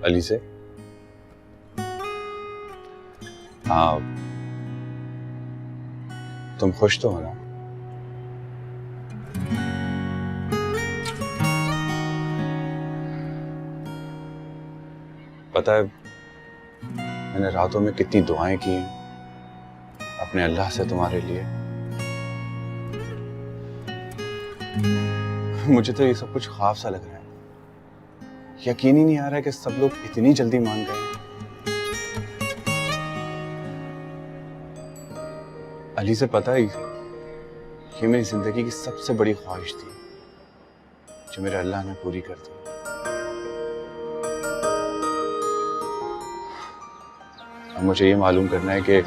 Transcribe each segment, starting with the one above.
अली से। हाँ, तुम खुश तो हो ना? पता है मैंने रातों में कितनी दुआएं की हैं अपने अल्लाह से तुम्हारे लिए। मुझे तो ये सब कुछ ख्वाब सा लग रहा है। यकीन ही नहीं आ रहा है कि सब लोग इतनी जल्दी मान गए। अली से पता है ये मेरी जिंदगी की सबसे बड़ी ख्वाहिश थी जो मेरे अल्लाह ने पूरी कर दी। अब मुझे ये मालूम करना है कि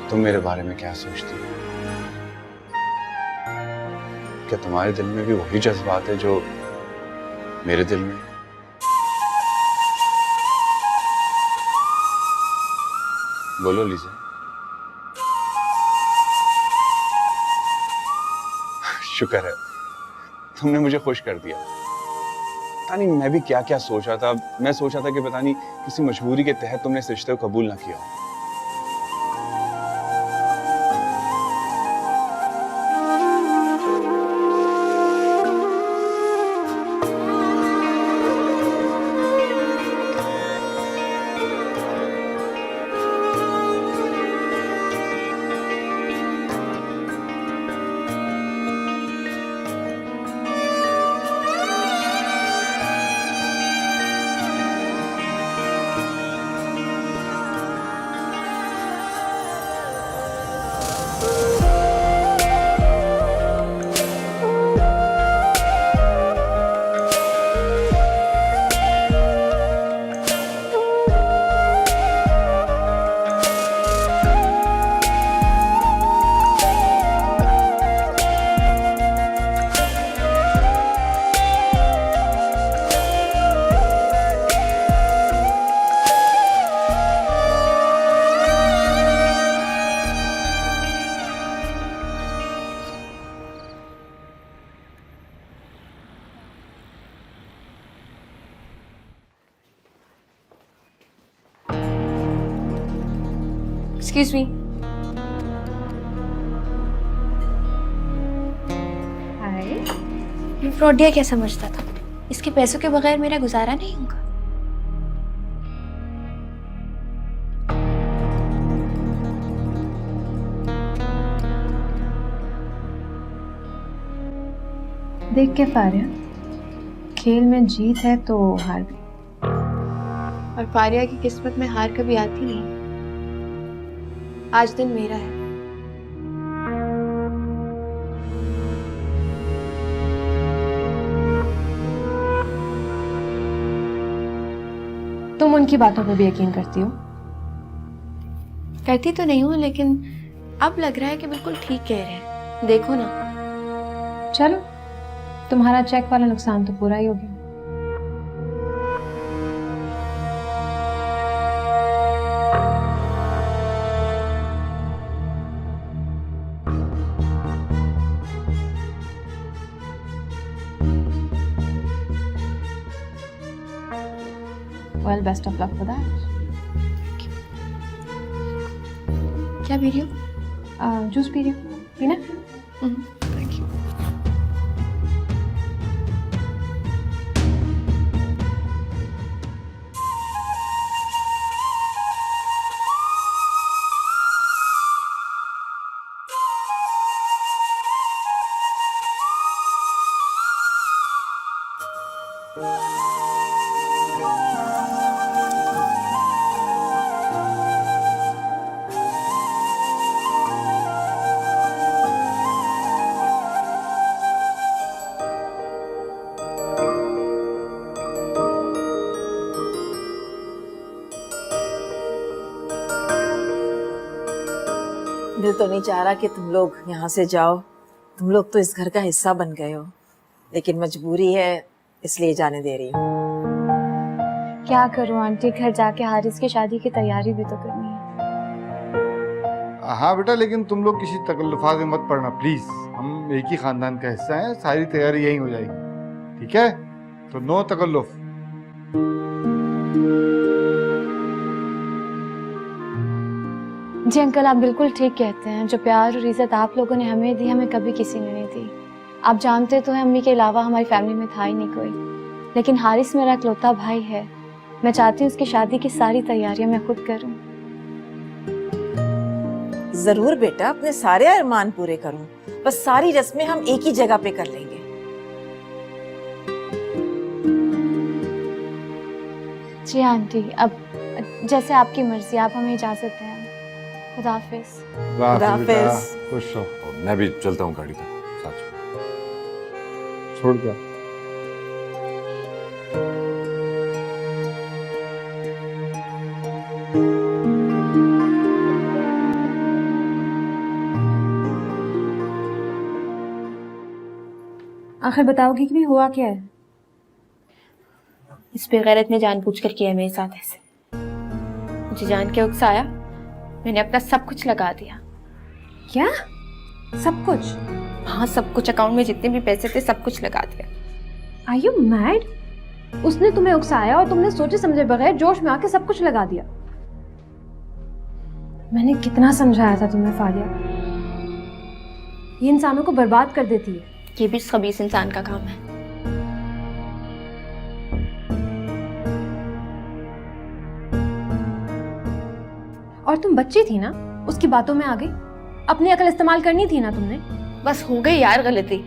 तुम मेरे बारे में क्या सोचती हो। क्या तुम्हारे दिल में भी वही जज्बात है जो मेरे दिल में? बोलो लीजा। शुक्र है तुमने मुझे खुश कर दिया। पता नहीं मैं भी क्या क्या सोच रहा था। मैं सोच रहा था कि पता नहीं किसी मजबूरी के तहत तुमने इस रिश्ते को कबूल ना किया। Excuse me. हाय। ये फ्रॉडिया क्या समझता था? इसके पैसों के बगैर मेरा गुजारा नहीं होगा। देख के फारिया, खेल में जीत है तो हार भी, और फारिया की किस्मत में हार कभी आती नहीं। आज दिन मेरा है। तुम उनकी बातों पे भी यकीन करती हो? करती तो नहीं हूँ, लेकिन अब लग रहा है कि बिल्कुल ठीक कह रहे हैं। देखो ना। चलो, तुम्हारा चेक वाला नुकसान तो पूरा ही हो गया। Well, best of luck for that. क्या पी रही हो? जूस पी रही हूँ। पीना? Thank you. दिल तो नहीं चाह रहा कि तुम लोग यहाँ से जाओ। तुम लोग तो इस घर का हिस्सा बन गए हो, लेकिन मजबूरी है इसलिए जाने दे रही हूँ। क्या करूँ आंटी, घर जाके हारिस की शादी की तैयारी भी तो करनी है। हाँ बेटा, लेकिन तुम लोग किसी तकल्लुफात में मत पड़ना प्लीज। हम एक ही खानदान का हिस्सा हैं, सारी तैयारी यहीं हो जाएगी, ठीक है? तो नो तकल्लुफ। जी अंकल, आप बिल्कुल ठीक कहते हैं। जो प्यार और इज्जत आप लोगों ने हमें दी, हमें कभी किसी ने नहीं दी। आप जानते तो हैं, अम्मी के अलावा हमारी फैमिली में था ही नहीं कोई। लेकिन हारिस मेरा इकलौता भाई है। मैं चाहती हूँ उसकी शादी की सारी तैयारियां मैं खुद करूँ। जरूर बेटा, अपने सारे अरमान पूरे करूं, बस सारी रस्में हम एक ही जगह पे कर लेंगे। जी आंटी, अब जैसे आपकी मर्जी, आप हमें इजाजत दें। खुदा हाफिज। खुदाफिज। बेटा, खुश रहो। और मैं भी चलता हूँ गाड़ी तक साथ में। छोड़ दिया। आखिर बताओगी कि भी हुआ क्या है? इस बेगैरत ने जानबूझकर किया है मेरे साथ ऐसे। मुझे जान के उकसाया, मैंने अपना सब कुछ लगा दिया। क्या? सब कुछ? हाँ, सब कुछ। अकाउंट में जितने भी पैसे थे सब कुछ लगा दिया। Are you mad? उसने तुम्हें उकसाया और तुमने सोचे समझे बगैर जोश में आके सब कुछ लगा दिया। मैंने कितना समझाया था तुम्हें फारिया, ये इंसानों को बर्बाद कर देती है। ये भी इस खबीस इंसान का काम है। और तुम बच्ची थी ना, उसकी बातों में आ गई। अपनी अकल इस्तेमाल करनी थी ना तुमने। बस हो गई यार गलती।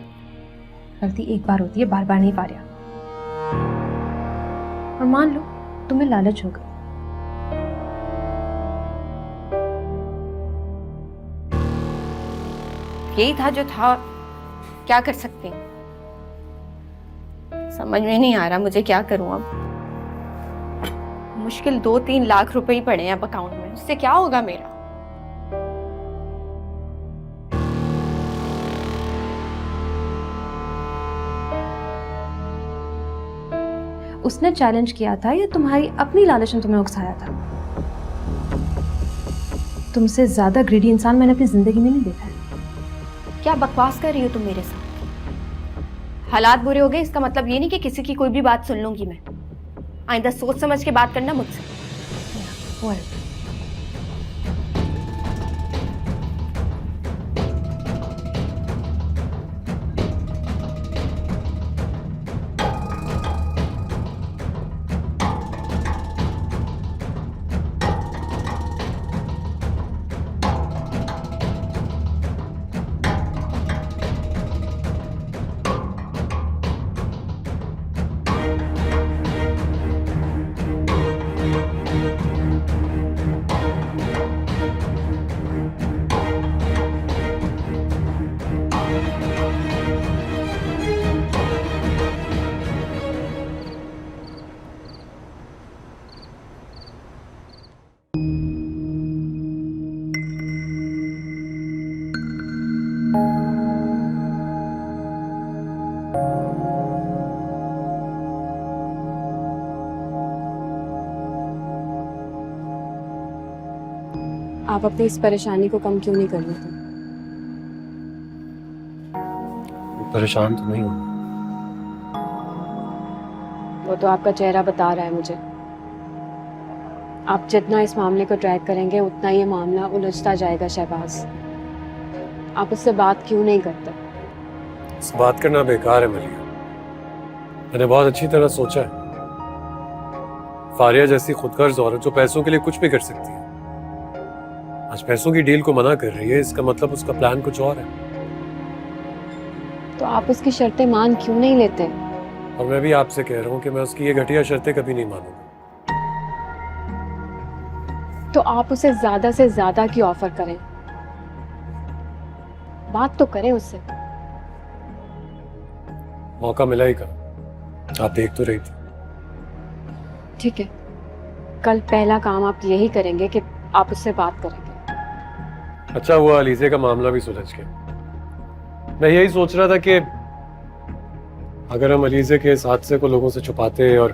गलती एक बार होती है, बार बार नहीं फारिया। और मान लो तुम्हें लालच होगा। यही था जो था, क्या कर सकते हैं। समझ में नहीं आ रहा मुझे क्या करूं अब। मुश्किल 2-3 लाख रुपए ही पड़े हैं अब अकाउंट में, उससे क्या होगा मेरा। उसने चैलेंज किया था या तुम्हारी अपनी लालच ने तुम्हें उकसाया था? तुमसे ज्यादा ग्रीडी इंसान मैंने अपनी जिंदगी में नहीं देखा है। क्या बकवास कर रही हो तुम मेरे साथ? हालात बुरे हो गए इसका मतलब ये नहीं कि किसी की कोई भी बात सुन लूंगी मैं। आइंदा सोच समझ के बात करना मुझसे। Whatever. आप अपनी इस परेशानी को कम क्यों नहीं कर लेते? परेशान तो नहीं हूँ। वो तो आपका चेहरा बता रहा है मुझे। आप जितना इस मामले को ट्रैक करेंगे उतना ये मामला उलझता जाएगा। शहबाज, आप उससे बात क्यों नहीं करते? इस बात करना बेकार है मलिया। मैंने बहुत अच्छी तरह सोचा है। फारिया जैसी खुदगर्ज औरत जो पैसों के लिए कुछ भी कर सकती है, आज पैसों की डील को मना कर रही है, इसका मतलब उसका प्लान कुछ और है। तो आप उसकी शर्तें मान क्यों नहीं लेते? और मैं भी आपसे कह रहा हूँ कि मैं उसकी ये घटिया शर्तें कभी नहीं मानूंगा। तो आप उसे ज्यादा से ज्यादा की ऑफर करें, बात तो करें उससे। मौका मिला ही का, आप देख तो रही थी। ठीक है, कल पहला काम आप यही करेंगे कि आप उससे बात करेंगे। अच्छा हुआ अलीजे का मामला भी सुलझ गया। मैं यही सोच रहा था कि अगर हम अलीजे के इस हादसे को लोगों से छुपाते और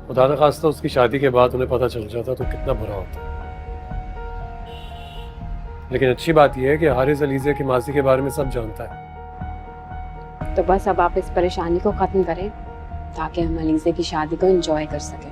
खुदा न खास्ता उसकी शादी के बाद उन्हें पता चल जाता तो कितना बुरा होता। लेकिन अच्छी बात यह है कि हारिस अलीजे की मासी के बारे में सब जानता है। तो बस अब आप इस परेशानी को खत्म करें ताकि हम अलीज़े की शादी को एंजॉय कर सकें।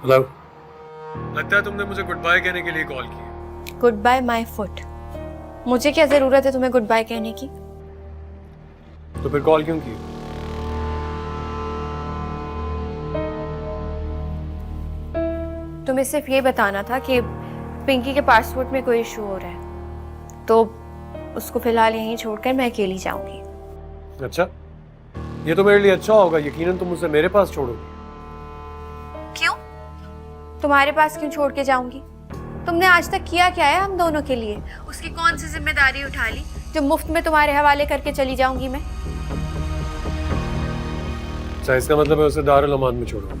हेलो, लगता है तुमने मुझे गुड बाय कहने के लिए कॉल की। Good bye my foot. मुझे क्या जरूरत है तुम्हें गुड बाय कहने की? तो फिर कॉल क्यों की? तुम्हें सिर्फ ये बताना था कि पिंकी के पासपोर्ट में कोई इशू हो रहा है, तो उसको फिलहाल यहीं छोड़कर मैं अकेली जाऊंगी। अच्छा, ये तो मेरे लिए अच्छा होगा। यकीनन तुम मुझे मेरे पास छोड़ोगी। क्यों? तुम्हारे पास क्यों छोड़ के जाऊंगी? तुमने आज तक किया क्या है हम दोनों के लिए? उसकी कौन सी जिम्मेदारी उठा ली जो मुफ्त में तुम्हारे हवाले करके चली जाऊंगी मैं? अच्छा, इसका मतलब मैं उसे दारुल अमान में छोड़ूंगा?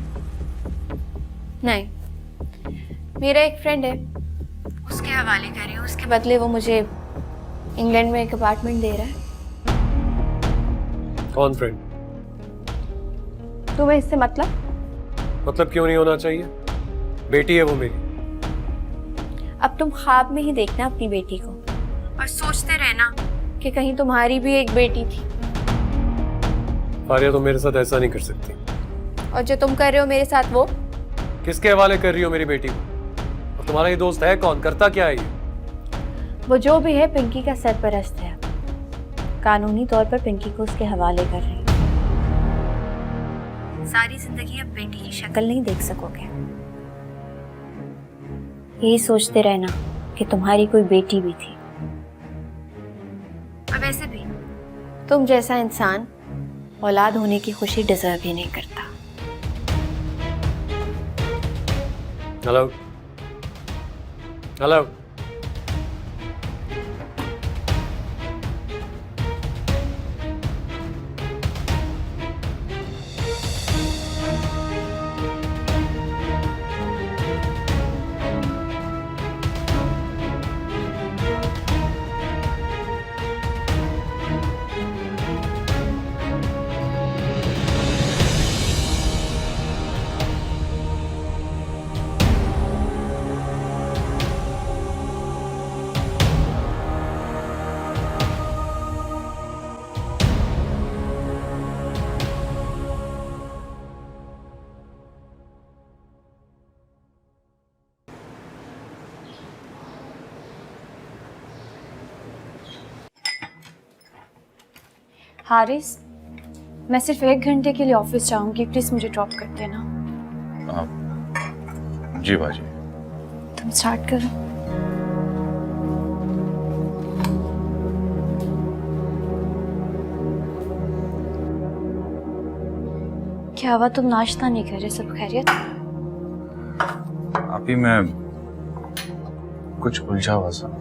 नहीं, मेरा एक फ्रेंड है, उसके हवाले कर रही हूँ। उसके बदले वो मुझे इंग्लैंड में एक अपार्टमेंट दे रहा है। कौन फ्रेंड? तुम्हें इससे मतलब? मतलब क्यों नहीं होना चाहिए? बेटी है वो मेरी। अब तुम ख्वाब में ही देखना अपनी बेटी को और सोचते रहना कि कहीं तुम्हारी भी एक बेटी थी। फारिया, तुम मेरे साथ ऐसा नहीं कर सकती। और जो तुम कर रहे हो मेरे साथ, वो किसके हवाले कर रही हो मेरी बेटी को? और तुम्हारा ये दोस्त है कौन? करता क्या है ये? वो जो भी है पिंकी का सरपरस्त है। कानूनी तौर पर पिंकी को उसके हवाले कर रही हूँ। सारी जिंदगी अब बेटी की शक्ल नहीं देख सकोगे। यही सोचते रहना कि तुम्हारी कोई बेटी भी थी। और वैसे भी तुम जैसा इंसान औलाद होने की खुशी डिजर्व ही नहीं करता। हेलो हेलो, हारिस, मैं सिर्फ 1 घंटे के लिए ऑफिस जाऊंगी, प्लीज मुझे ड्रॉप कर देना। जी बाजी। तुम स्टार्ट करो। क्या हुआ, तुम नाश्ता नहीं कर रहे? सब खैरियत? अभी मैं कुछ उलझा हुआ सा।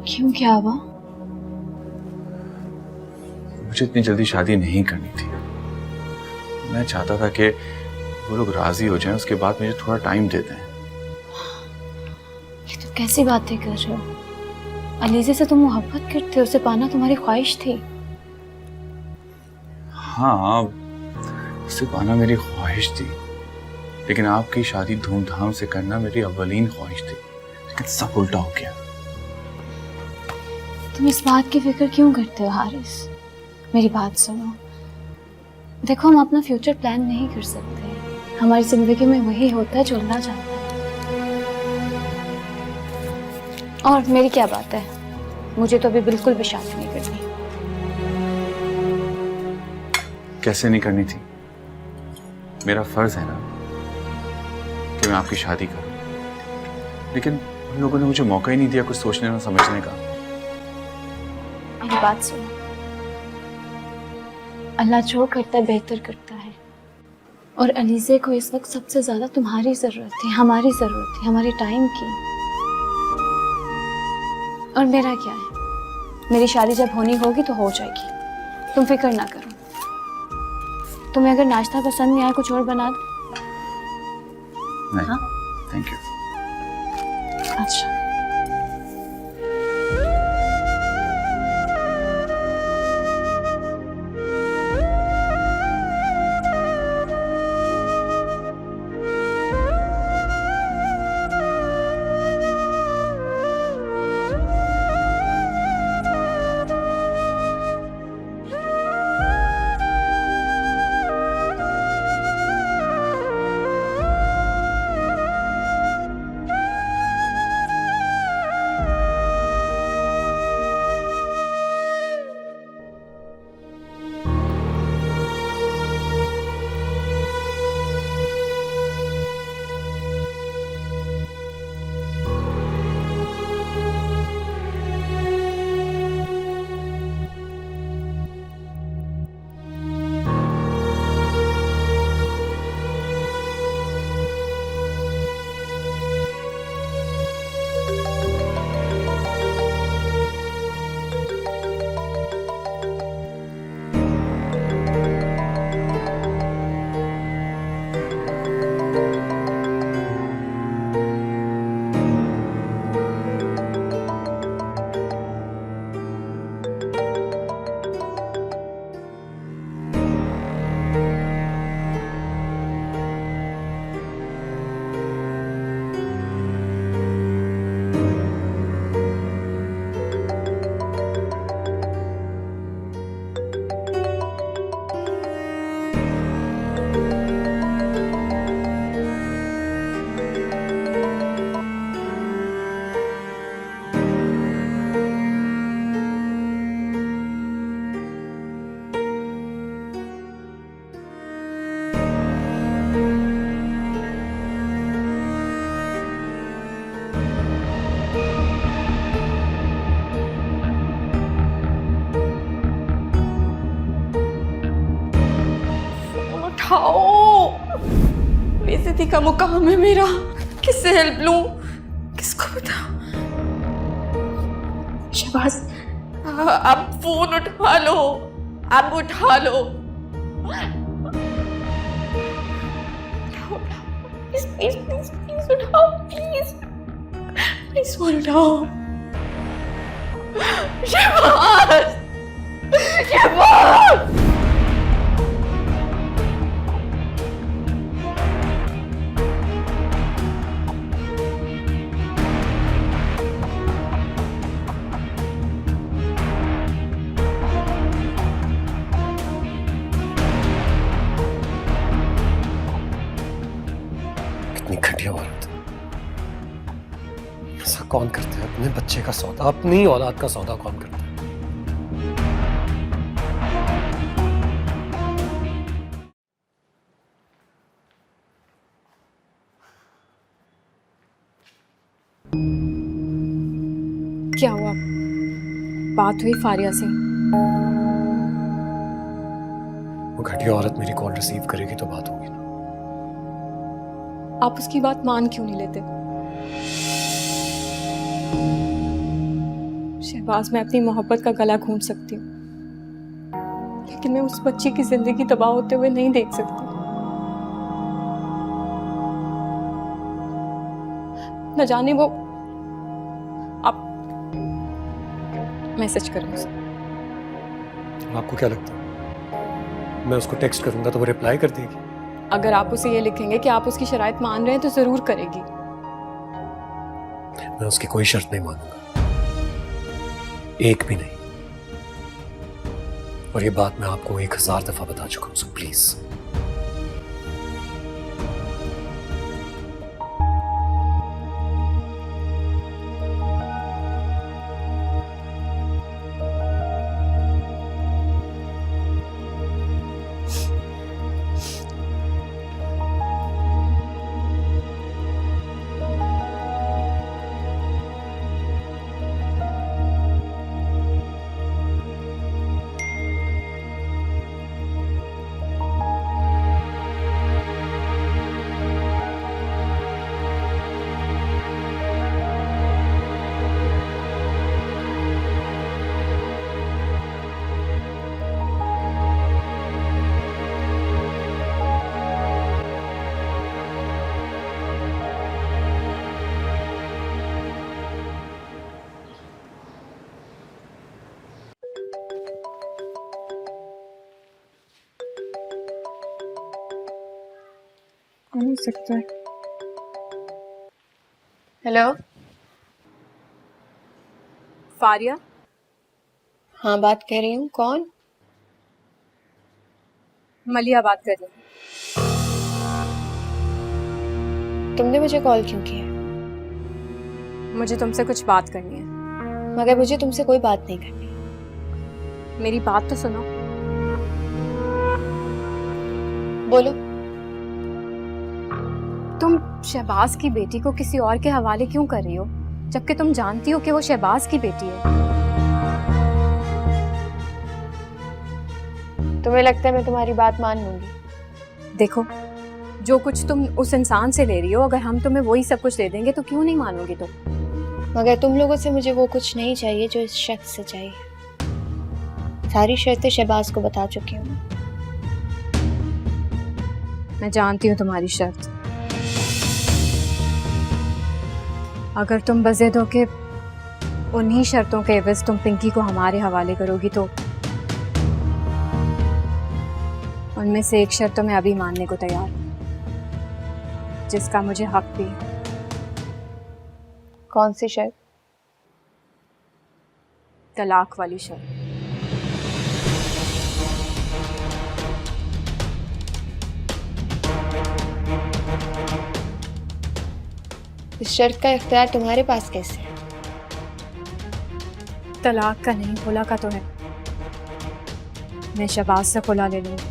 क्यों, क्या हुआ? मुझे इतनी जल्दी शादी नहीं करनी थी। मैं चाहता था कि वो लोग राजी हो जाएं, उसके बाद मुझे थोड़ा टाइम दे दें। ये तो कैसी बातें कर रहे हो? अलीज़े से तुम मोहब्बत करते हो, उसे पाना तुम्हारी ख्वाहिश थी। हाँ, उसे पाना मेरी ख्वाहिश थी, लेकिन आपकी शादी धूमधाम से करना मेरी अव्वलीन ख्वाहिश थी। लेकिन सब उल्टा हो गया। तुम इस बात की फिक्र क्यों करते हो हारिस? मेरी बात सुनो। देखो, हम अपना फ्यूचर प्लान नहीं कर सकते। हमारी जिंदगी में वही होता है जो अल्लाह जानता है। और मेरी क्या बात है, मुझे तो अभी बिल्कुल भी शादी नहीं करनी। कैसे नहीं करनी थी? मेरा फर्ज है ना कि मैं आपकी शादी करूं, लेकिन उन लोगों ने मुझे मौका ही नहीं दिया कुछ सोचने और समझने का। मेरी बात सुनो, अल्लाह जो करता है बेहतर करता है, और अलीज़े को इस वक्त सबसे ज्यादा तुम्हारी जरूरत है, हमारी जरूरत है, हमारे टाइम की। और मेरा क्या है, मेरी शादी जब होनी होगी तो हो जाएगी, तुम फिक्र ना करो। तुम्हें अगर नाश्ता पसंद नहीं आया कुछ और बना दो। नहीं, हाँ? Thank you. अच्छा, उठाओ, बेइज्जती का मुकाम है मेरा, किससे हेल्प लूं, किसको बताऊं? शहबाज, अब फोन उठा लो, अब उठा लो, प्लीज प्लीज प्लीज प्लीज उठाओ, प्लीज प्लीज फोन उठाओ। शहबाज, शहबाज, कितनी घटिया औरत, ऐसा कौन करता है? अपने बच्चे का सौदा, अपनी औलाद का सौदा कौन करता है? क्या हुआ? बात हुई फारिया से? वो घटिया औरत मेरी कॉल रिसीव करेगी तो बात होगी ना। आप उसकी बात मान क्यों नहीं लेते? शहबाज, मैं अपनी मोहब्बत का गला घोंट सकती हूँ, लेकिन मैं उस बच्ची की जिंदगी तबाह होते हुए नहीं देख सकती। न जाने वो, आप मैसेज करें उसे। आपको क्या लगता है मैं उसको टेक्स्ट करूंगा तो वो रिप्लाई कर देगी? अगर आप उसे ये लिखेंगे कि आप उसकी शराइत मान रहे हैं तो जरूर करेगी। मैं उसकी कोई शर्त नहीं मानूंगा, एक भी नहीं। और ये बात मैं आपको 1000 दफा बता चुका हूं, सो प्लीज। कौन हो सकता है? हेलो, फारिया? हाँ बात कर रही हूँ। कौन? मलिया बात कर रही हूँ। तुमने मुझे कॉल क्यों किया? मुझे तुमसे कुछ बात करनी है। मगर मुझे तुमसे कोई बात नहीं करनी। मेरी बात तो सुनो। बोलो। तुम शहबाज की बेटी को किसी और के हवाले क्यों कर रही हो, जबकि तुम जानती हो कि वो शहबाज की बेटी है? तुम्हें लगता है मैं तुम्हारी बात मान लूंगी? देखो, जो कुछ तुम उस इंसान से ले रही हो, अगर हम तुम्हें वही सब कुछ दे देंगे तो क्यों नहीं मानोगी तुम? मगर तुम लोगों से मुझे वो कुछ नहीं चाहिए जो इस शख्स से चाहिए। सारी शर्तें शहबाज को बता चुकी हूँ। मैं जानती हूँ तुम्हारी शर्त। अगर तुम बज़िद हो के उन्हीं शर्तों के एवज तुम पिंकी को हमारे हवाले करोगी तो उनमें से एक शर्त तो मैं अभी मानने को तैयार हूँ, जिसका मुझे हक भी है। कौन सी शर्त? तलाक वाली शर्त। इस शर्त का इख्तियार तुम्हारे पास कैसे है? तलाक का नहीं, खुला का तो है। मैं शहबाज से खुला ले लूंगी।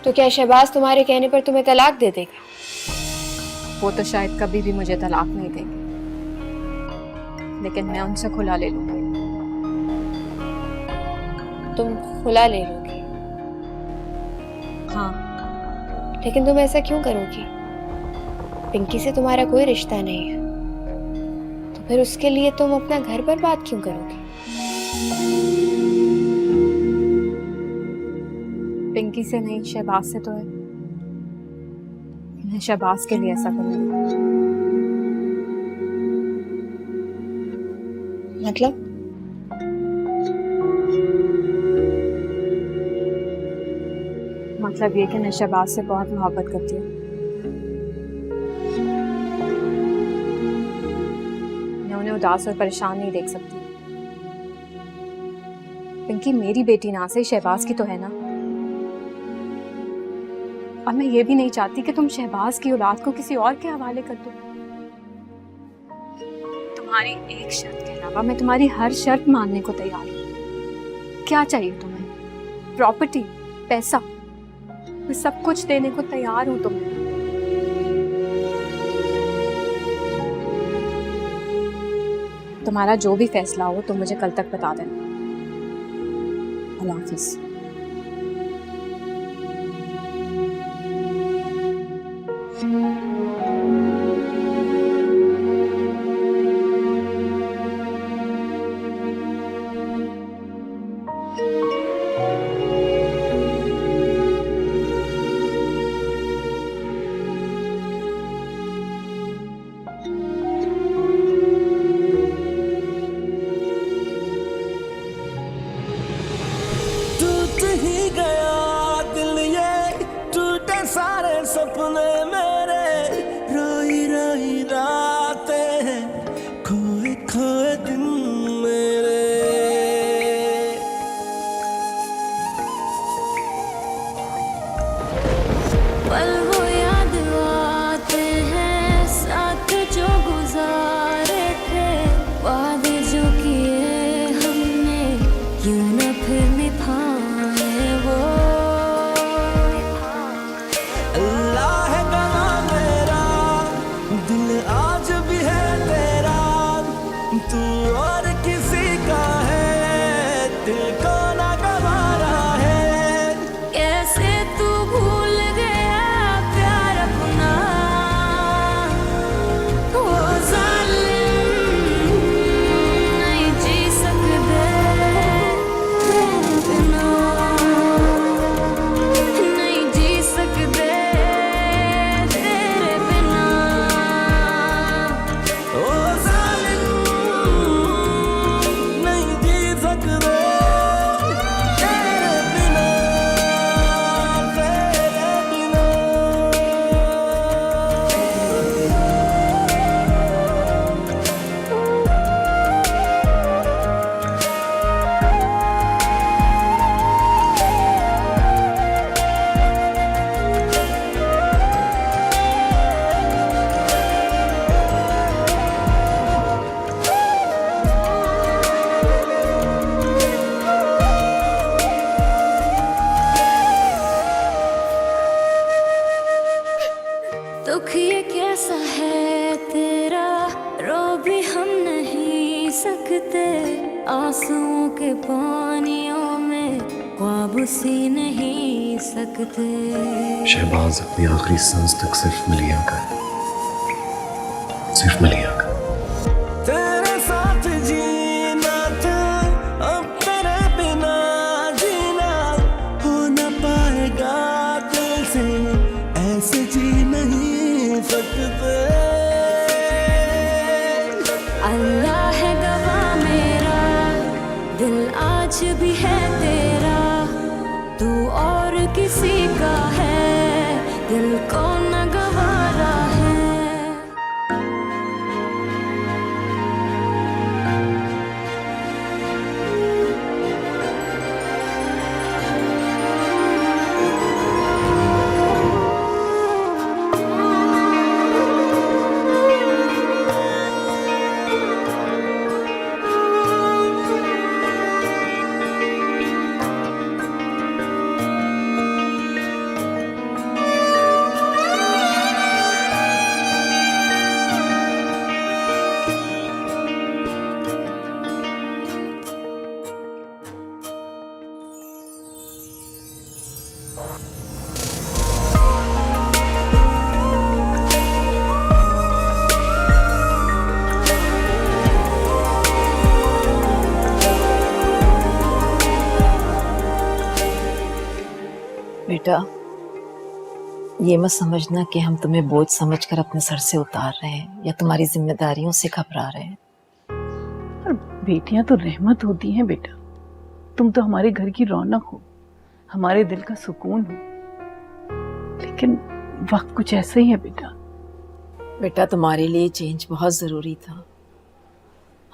तो क्या शहबाज तुम्हारे कहने पर तुम्हें तलाक दे देगा? वो तो शायद कभी भी मुझे तलाक नहीं देंगे, लेकिन मैं उनसे खुला ले लूंगी। तुम खुला ले लोगी? हाँ। लेकिन तुम ऐसा क्यों करोगी? पिंकी से तुम्हारा कोई रिश्ता नहीं है, तो फिर उसके लिए तुम अपना घर बर्बाद क्यों करोगी? पिंकी से नहीं, शहबाज से तो है। मैं शहबाज के लिए ऐसा करूंगी। मतलब ये कि मैं शहबाज से बहुत मोहब्बत करती हूँ। मैं उन्हें उदास और परेशान नहीं देख सकती। पिंकी मेरी बेटी ना से शहबाज की तो है ना। और मैं ये भी नहीं चाहती कि तुम शहबाज की औलाद को किसी और के हवाले कर दो। तुम्हारी एक शर्त के अलावा मैं तुम्हारी हर शर्त मानने को तैयार हूँ। क्या चाहिए तुम्हें? प्रॉपर्टी, पैसा, मैं सब कुछ देने को तैयार हूँ तुम्हें। तुम्हारा जो भी फैसला हो तुम मुझे कल तक बता देना। अल्लाह हाफिज़। तू सकते, आंसुओं के पानियों में ख्वाब सी नहीं सकते। शहबाज अपनी आखिरी सांस तक सिर्फ मलिया का है, सिर्फ मलिया का। तेरे साथ जीना था, अब तेरे बिना जीना हो न पाएगा दिल से, ऐसे जी नहीं सकते। अल्लाह है गवाह मेरा, दिल आज भी है तेरा, तू और किसी का है, दिल को न गवारा है। बेटा, ये मत समझना कि हम तुम्हें बोझ समझकर अपने सर से उतार रहे हैं या तुम्हारी जिम्मेदारियों से घबरा रहे हैं। और बेटियां तो रहमत होती हैं बेटा, तुम तो हमारे घर की रौनक हो, हमारे दिल का सुकून हो, लेकिन वक्त कुछ ऐसा ही है बेटा। बेटा, तुम्हारे लिए चेंज बहुत जरूरी था।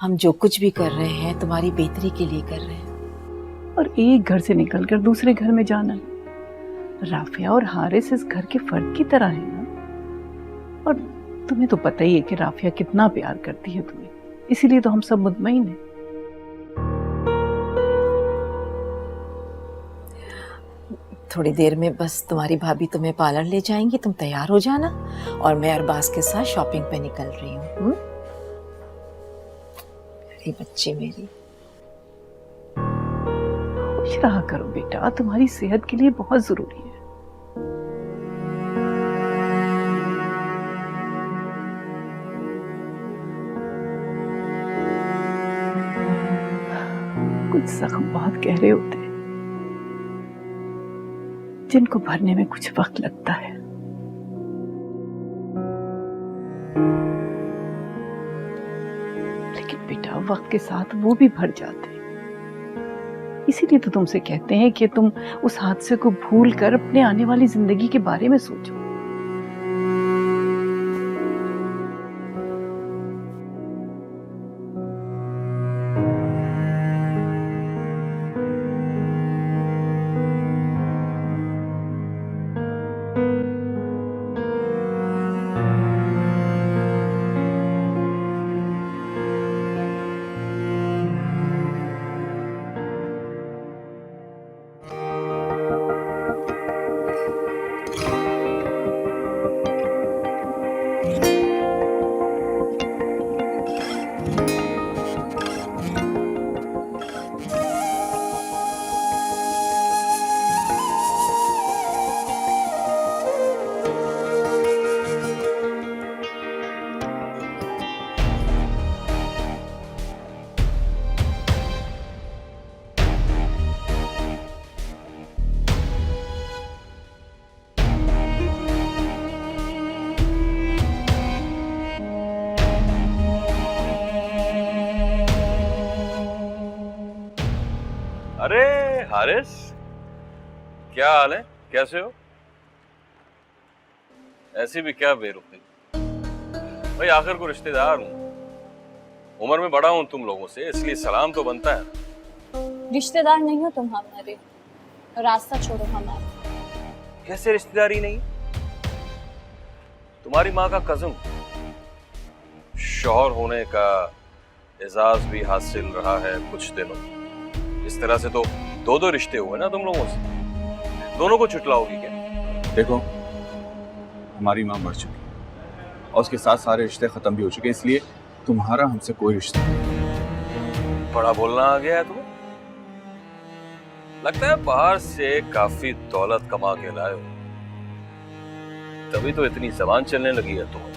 हम जो कुछ भी कर रहे हैं तुम्हारी बेहतरी के लिए कर रहे हैं। और एक घर से निकलकर दूसरे घर में जाना, राफिया और हारिस इस घर के फर्द की तरह है ना। और तुम्हें तो पता ही है कि राफिया कितना प्यार करती है तुम्हें, इसीलिए तो हम सब मुतमईन हैं। थोड़ी देर में बस तुम्हारी भाभी तुम्हें पार्लर ले जाएंगी, तुम तैयार हो जाना और मैं अरबाज के साथ शॉपिंग पे निकल रही हूँ। मेरी बच्ची मेरी, खुश रहा करो बेटा, तुम्हारी सेहत के लिए बहुत जरूरी है। कुछ जख्म बहुत गहरे होते हैं, जिनको भरने में कुछ वक्त लगता है। लेकिन बेटा, वक्त के साथ वो भी भर जाते हैं। इसीलिए तो तुमसे कहते हैं कि तुम उस हादसे को भूल कर अपने आने वाली जिंदगी के बारे में सोचो। अरे हारिस, क्या हाल है, कैसे हो? ऐसी भी क्या बेरुखी भाई, आखिर को रिश्तेदार हूँ, उम्र में बड़ा हूँ तुम लोगों से, इसलिए सलाम तो बनता है। रिश्तेदार नहीं हो तुम हमारे, रास्ता छोड़ो हमारा। कैसे रिश्तेदारी नहीं? तुम्हारी माँ का कज़न, शौहर होने का एजाज भी हासिल रहा है कुछ दिनों। इस तरह से तो दो दो रिश्ते हुए ना तुम लोगों से, दोनों को छुटलाओगी क्या? देखो, हमारी माँ मर चुकी है और उसके साथ सारे रिश्ते खत्म भी हो चुके हैं, इसलिए तुम्हारा हमसे कोई रिश्ता नहीं। बड़ा बोलना आ गया है तुम्हें? लगता है बाहर से काफी दौलत कमा के लाए हो, तभी तो इतनी जबान चलने लगी है तुम्हें।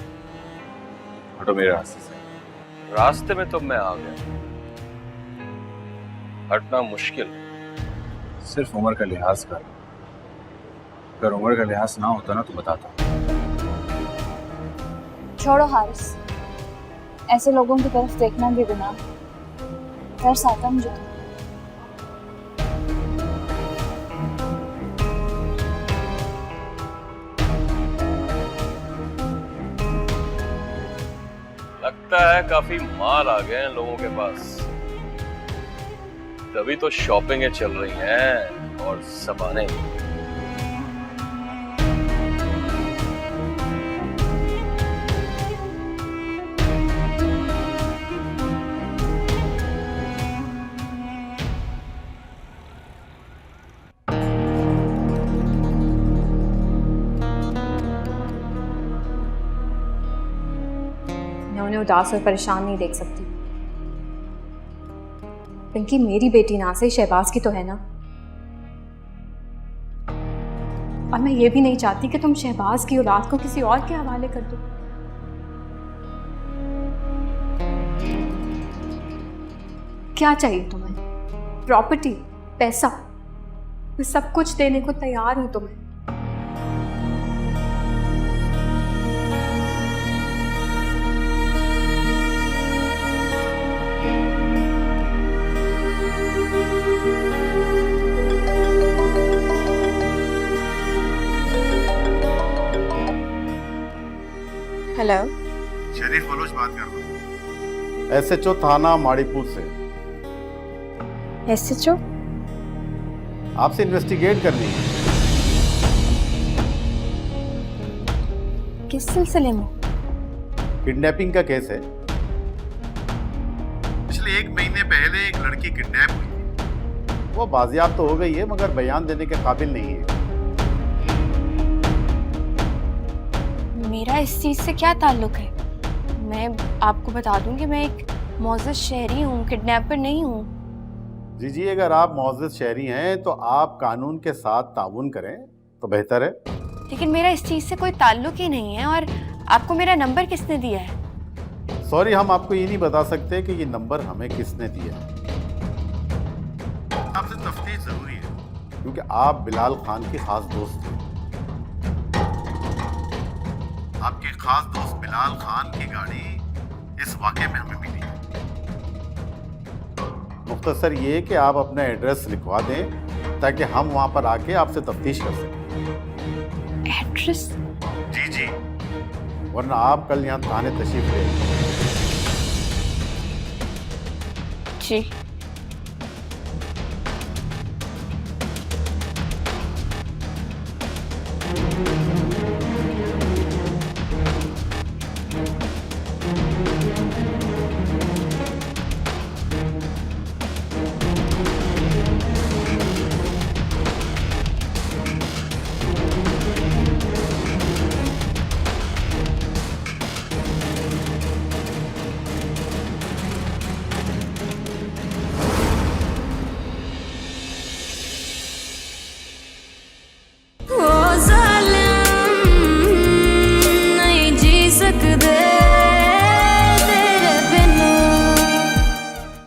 हटो मेरे रास्ते से। रास्ते में तो मैं आ गया, हटना मुश्किल। सिर्फ उम्र का लिहाज कर, अगर उम्र का लिहाज ना होता ना तो बताता। छोड़ो हारिस, ऐसे लोगों की तरफ देखना भी गुनाह। तरस आता मुझे तो। लगता है काफी माल आ गए हैं लोगों के पास, तभी तो शॉपिंगें चल रही हैं और ज़बानें। मैं उन्हें उदास और परेशान नहीं देख सकती। पिंकी मेरी बेटी ना से शहबाज की तो है ना, और मैं ये भी नहीं चाहती कि तुम शहबाज की औलाद को किसी और के हवाले कर दो। क्या चाहिए तुम्हें? प्रॉपर्टी, पैसा, मैं सब कुछ देने को तैयार हूं तुम्हें। हेलो, शरीफ बलोच बात कर रहा हूँ, SHO थाना माड़ीपुर से। SHO? आपसे इन्वेस्टिगेट करनी है। किस सिलसिले में? किडनैपिंग का केस है। पिछले 1 महीने पहले एक लड़की किडनैप हुई थी। वो बाजियाब तो हो गई है मगर बयान देने के काबिल नहीं है। मेरा इस चीज़ से क्या ताल्लुक है? मैं आपको बता दूं कि मैं एक मौजूद शहरी हूँ, किडनैपर नहीं हूँ। जी, अगर आप मौजूद शहरी हैं तो आप कानून के साथ ताउन करें तो बेहतर है। लेकिन मेरा इस चीज़ से कोई ताल्लुक ही नहीं है। और आपको मेरा नंबर किसने दिया है? सॉरी, हम आपको ये नहीं बता सकते कि ये नंबर हमें किसने दिया है। आपसे तफ्तीश जरूरी है क्योंकि आप बिलाल खान की खास दोस्त हैं। आपके खास दोस्त बिलाल खान की गाड़ी इस वाकये में हमें मिली है। मुख्तसर ये कि आप अपना एड्रेस लिखवा दें ताकि हम वहां पर आके आपसे तफ्तीश कर सकें। एड्रेस? जी, वरना आप कल यहाँ थाने तशरीफ ले। जी।